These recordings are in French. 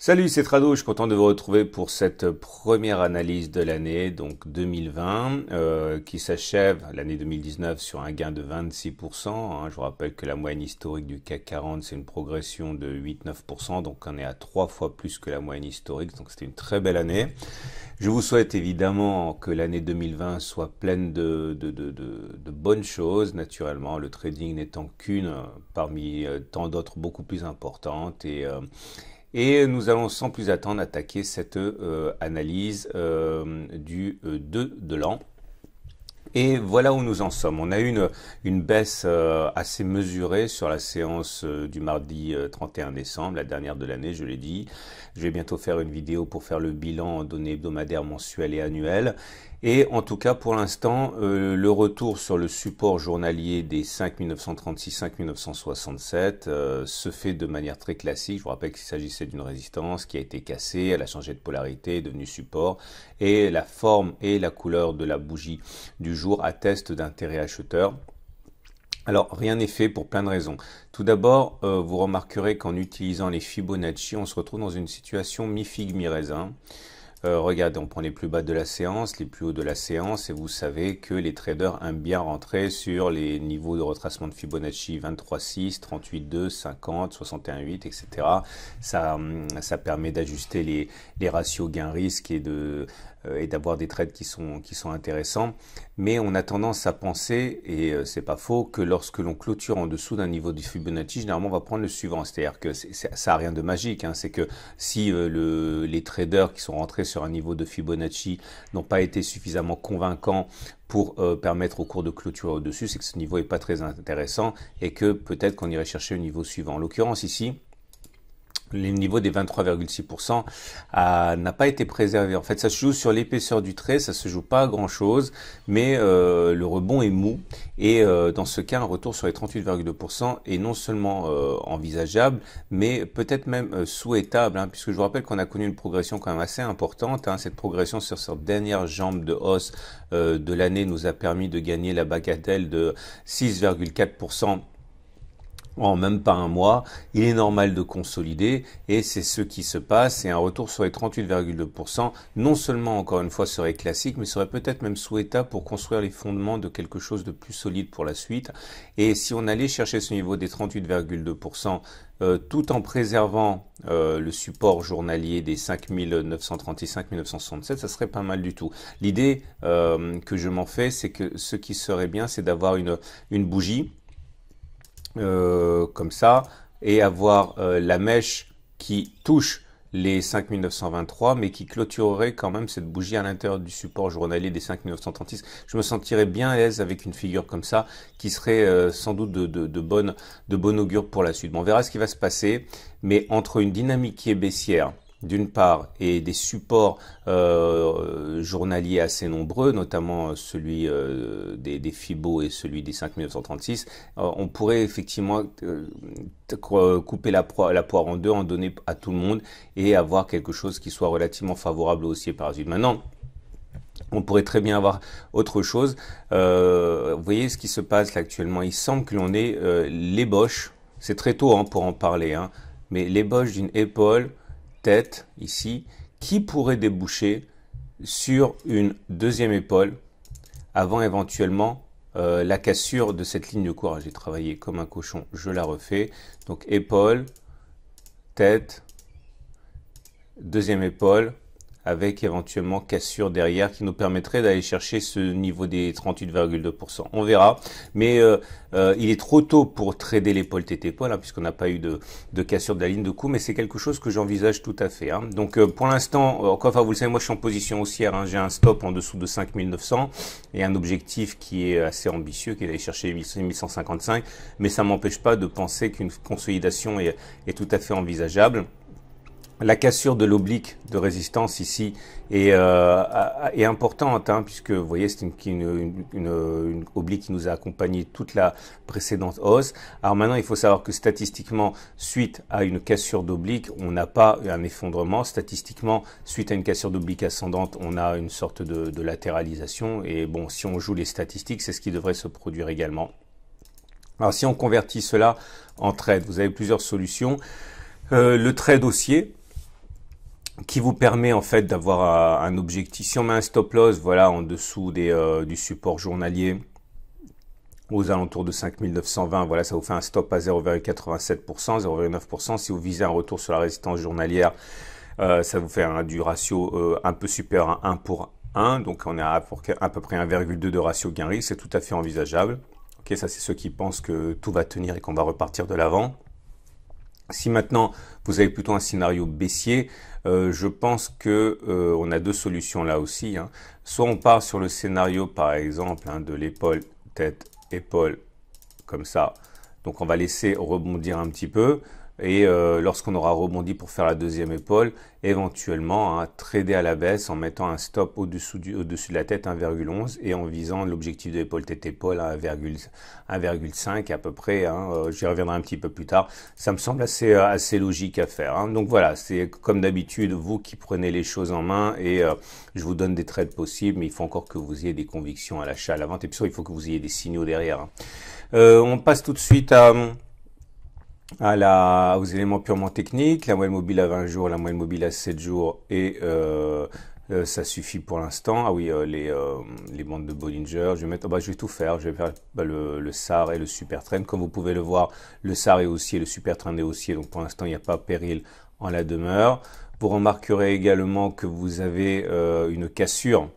Salut, c'est Trado, je suis content de vous retrouver pour cette première analyse de l'année, donc 2020, qui s'achève l'année 2019 sur un gain de 26%. Je vous rappelle que la moyenne historique du CAC 40, c'est une progression de 8-9%, donc on est à 3 fois plus que la moyenne historique, donc c'était une très belle année. Je vous souhaite évidemment que l'année 2020 soit pleine de bonnes choses, naturellement, le trading n'étant qu'une parmi tant d'autres beaucoup plus importantes. Et nous allons sans plus attendre attaquer cette analyse du 2 de l'an. Et voilà où nous en sommes. On a eu une baisse assez mesurée sur la séance du mardi 31 décembre, la dernière de l'année, je l'ai dit. Je vais bientôt faire une vidéo pour faire le bilan en données hebdomadaires, mensuelles et annuelles. Et en tout cas, pour l'instant, le retour sur le support journalier des 5936-5967 se fait de manière très classique. Je vous rappelle qu'il s'agissait d'une résistance qui a été cassée, elle a changé de polarité, est devenue support. Et la forme et la couleur de la bougie du jour attestent d'intérêt acheteur. Alors, rien n'est fait pour plein de raisons. Tout d'abord, vous remarquerez qu'en utilisant les Fibonacci, on se retrouve dans une situation mi-figue, mi-raisin. Regardez, on prend les plus bas de la séance, les plus hauts de la séance, et vous savez que les traders aiment bien rentrer sur les niveaux de retracement de Fibonacci 23,6, 38,2, 50, 61,8, etc. Ça permet d'ajuster les ratios gain-risque et d'avoir des trades qui sont intéressants. Mais on a tendance à penser, et c'est pas faux, que lorsque l'on clôture en dessous d'un niveau de Fibonacci, généralement on va prendre le suivant. C'est-à-dire que ça a rien de magique, hein. C'est que si les traders qui sont rentrés sur un niveau de Fibonacci n'ont pas été suffisamment convaincants pour permettre au cours de clôture au-dessus, c'est que ce niveau est pas très intéressant et que peut-être qu'on irait chercher le niveau suivant. En l'occurrence ici, le niveau des 23,6% n'a pas été préservé. En fait, ça se joue sur l'épaisseur du trait, ça se joue pas à grand chose, mais le rebond est mou. Et dans ce cas, un retour sur les 38,2% est non seulement envisageable, mais peut-être même souhaitable, hein, puisque je vous rappelle qu'on a connu une progression quand même assez importante. Cette progression sur cette dernière jambe de hausse de l'année nous a permis de gagner la bagatelle de 6,4%. En même pas un mois, il est normal de consolider et c'est ce qui se passe. Et un retour sur les 38,2%, non seulement encore une fois serait classique, mais serait peut-être même souhaitable pour construire les fondements de quelque chose de plus solide pour la suite. Et si on allait chercher ce niveau des 38,2%, tout en préservant le support journalier des 5936, 5967, ça serait pas mal du tout. L'idée que je m'en fais, c'est que ce qui serait bien, c'est d'avoir une bougie comme ça, et avoir la mèche qui touche les 5923, mais qui clôturerait quand même cette bougie à l'intérieur du support journalier des 5936. Je me sentirais bien à l'aise avec une figure comme ça, qui serait sans doute de bonne augure pour la suite. Bon, on verra ce qui va se passer, mais entre une dynamique qui est baissière, d'une part, et des supports journaliers assez nombreux, notamment celui des Fibo et celui des 5936, on pourrait effectivement couper la poire en deux, en donner à tout le monde et avoir quelque chose qui soit relativement favorable haussier par la suite. Maintenant, on pourrait très bien avoir autre chose. Vous voyez ce qui se passe là actuellement. Il semble que l'on ait l'ébauche, c'est très tôt pour en parler, mais l'ébauche d'une épaule tête ici, qui pourrait déboucher sur une deuxième épaule avant éventuellement la cassure de cette ligne de courage. J'ai travaillé comme un cochon, je la refais. Donc épaule, tête, deuxième épaule, avec éventuellement cassure derrière qui nous permettrait d'aller chercher ce niveau des 38,2%. On verra, mais il est trop tôt pour trader l'épaule tête-épaule, puisqu'on n'a pas eu de cassure de la ligne de coup, mais c'est quelque chose que j'envisage tout à fait. Donc pour l'instant, enfin vous le savez, moi je suis en position haussière, j'ai un stop en dessous de 5900 et un objectif qui est assez ambitieux, qui est d'aller chercher 1155, mais ça m'empêche pas de penser qu'une consolidation est tout à fait envisageable. La cassure de l'oblique de résistance ici est importante, puisque vous voyez c'est une oblique qui nous a accompagné toute la précédente hausse. Alors maintenant il faut savoir que statistiquement, suite à une cassure d'oblique, on n'a pas un effondrement. Statistiquement, suite à une cassure d'oblique ascendante, on a une sorte de latéralisation. Et bon, si on joue les statistiques, c'est ce qui devrait se produire également. Alors si on convertit cela en trade, vous avez plusieurs solutions. Le trade haussier, qui vous permet en fait d'avoir un objectif. Si on met un stop loss, voilà, en dessous du support journalier, aux alentours de 5920, voilà, ça vous fait un stop à 0,87%, 0,9%. Si vous visez un retour sur la résistance journalière, ça vous fait du ratio un peu supérieur à 1 pour 1, donc on est à peu près 1,2 de ratio gain-risque, c'est tout à fait envisageable. Ok, ça c'est ceux qui pensent que tout va tenir et qu'on va repartir de l'avant. Si maintenant vous avez plutôt un scénario baissier, je pense que on a deux solutions là aussi, hein. Soit on part sur le scénario par exemple de l'épaule, tête, épaule, comme ça. Donc on va laisser rebondir un petit peu. Et lorsqu'on aura rebondi pour faire la deuxième épaule, éventuellement trader à la baisse en mettant un stop au-dessus de la tête 1,11 et en visant l'objectif de l'épaule tête-épaule à 1,5 à peu près. J'y reviendrai un petit peu plus tard. Ça me semble assez logique à faire, hein. Donc voilà, c'est comme d'habitude, vous qui prenez les choses en main et je vous donne des trades possibles, mais il faut encore que vous ayez des convictions à l'achat, à la vente et puis surtout, il faut que vous ayez des signaux derrière, hein. On passe tout de suite aux éléments purement techniques, la moyenne mobile à 20 jours, la moyenne mobile à 7 jours et ça suffit pour l'instant. Ah oui, les bandes de Bollinger, je vais tout faire. Je vais faire le SAR et le super trend. Comme vous pouvez le voir, le SAR est haussier, le super trend est haussier, donc pour l'instant il n'y a pas péril en la demeure. Vous remarquerez également que vous avez une cassure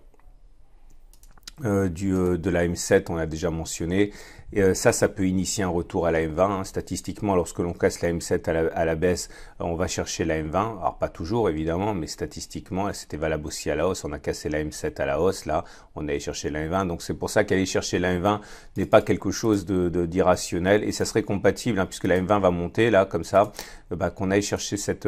de la M7, on l'a déjà mentionné. Et ça peut initier un retour à la M20, hein. Statistiquement, lorsque l'on casse la M7 à la baisse, on va chercher la M20. Alors pas toujours évidemment, mais statistiquement, c'était valable aussi à la hausse. On a cassé la M7 à la hausse, là, on allait chercher la M20. Donc c'est pour ça qu'aller chercher la M20 n'est pas quelque chose d'irrationnel et ça serait compatible, hein, puisque la M20 va monter là comme ça, qu'on aille chercher cet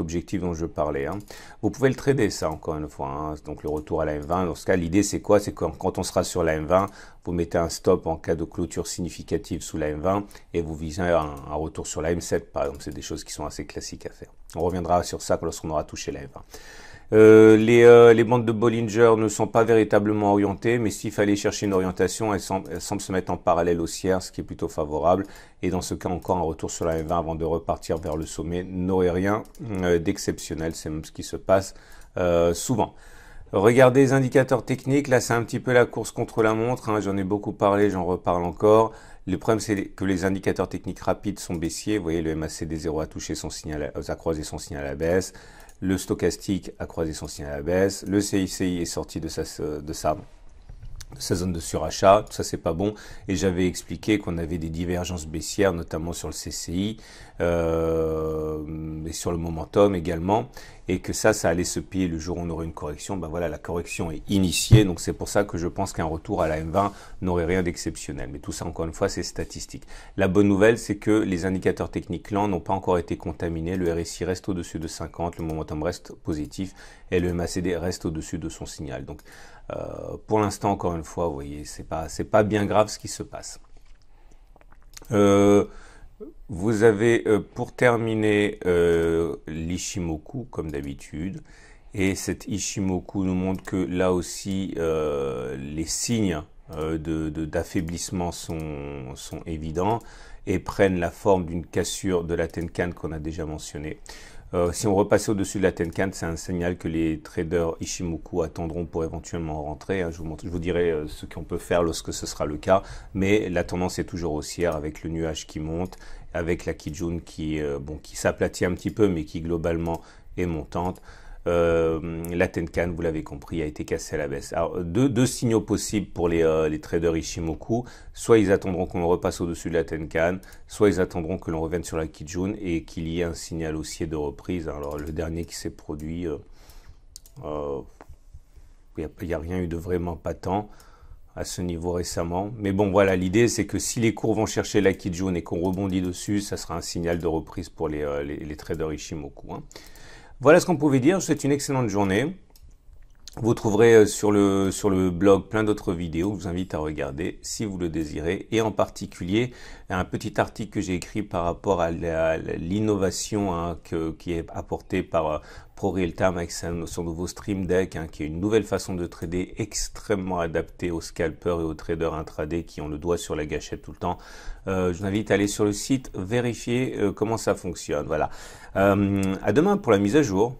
objectif dont je parlais, hein. Vous pouvez le trader ça encore une fois, hein. Donc le retour à la M20. Dans ce cas, l'idée c'est quoi? C'est quand on sera sur la M20, vous mettez un stop en cas de clôture significative sous la M20 et vous visez un retour sur la M7 par exemple. C'est des choses qui sont assez classiques à faire. On reviendra sur ça lorsqu'on aura touché la M20. Les bandes de Bollinger ne sont pas véritablement orientées, mais s'il fallait chercher une orientation, elles semblent se mettre en parallèle haussière, ce qui est plutôt favorable. Et dans ce cas, encore un retour sur la M20 avant de repartir vers le sommet n'aurait rien d'exceptionnel. C'est même ce qui se passe souvent. Regardez les indicateurs techniques, là c'est un petit peu la course contre la montre, hein. J'en ai beaucoup parlé, j'en reparle encore. Le problème c'est que les indicateurs techniques rapides sont baissiers. Vous voyez, le MACD0 a touché son signal, a croisé son signal à la baisse. Le stochastique a croisé son signal à la baisse. Le CICI est sorti de sa zone de surachat. Tout ça c'est pas bon. Et j'avais expliqué qu'on avait des divergences baissières, notamment sur le CCI et sur le momentum également, et que ça allait se payer le jour où on aurait une correction. Voilà, la correction est initiée, donc c'est pour ça que je pense qu'un retour à la M20 n'aurait rien d'exceptionnel. Mais tout ça, encore une fois, c'est statistique. La bonne nouvelle, c'est que les indicateurs techniques lents n'ont pas encore été contaminés. Le RSI reste au-dessus de 50, le momentum reste positif et le MACD reste au-dessus de son signal. Donc, pour l'instant, encore une fois, vous voyez, c'est pas bien grave ce qui se passe. Vous avez pour terminer l'Ishimoku comme d'habitude, et cet Ishimoku nous montre que là aussi les signes d'affaiblissement sont évidents et prennent la forme d'une cassure de la Tenkan qu'on a déjà mentionné. Si on repassait au-dessus de la Tenkan, c'est un signal que les traders Ishimoku attendront pour éventuellement rentrer, hein. Je vous dirai ce qu'on peut faire lorsque ce sera le cas, mais la tendance est toujours haussière avec le nuage qui monte, avec la Kijun qui s'aplatit un petit peu, mais qui globalement est montante. La Tenkan, vous l'avez compris, a été cassée à la baisse. Alors, deux signaux possibles pour les traders Ishimoku. Soit ils attendront qu'on repasse au-dessus de la Tenkan, soit ils attendront que l'on revienne sur la Kijun et qu'il y ait un signal haussier de reprise. Alors, le dernier qui s'est produit, il n'y a rien eu de vraiment patent à ce niveau récemment. Mais bon, voilà, l'idée c'est que si les cours vont chercher la Kijun et qu'on rebondit dessus, ça sera un signal de reprise pour les traders Ishimoku, hein. Voilà ce qu'on pouvait dire. Je vous souhaite une excellente journée. Vous trouverez sur le blog plein d'autres vidéos. Je vous invite à regarder si vous le désirez. Et en particulier, un petit article que j'ai écrit par rapport à l'innovation, hein, qui est apportée par ProRealTime avec son nouveau Stream Deck, hein, qui est une nouvelle façon de trader extrêmement adaptée aux scalpers et aux traders intraday qui ont le doigt sur la gâchette tout le temps. Je vous invite à aller sur le site, vérifier comment ça fonctionne. Voilà. À demain pour la mise à jour.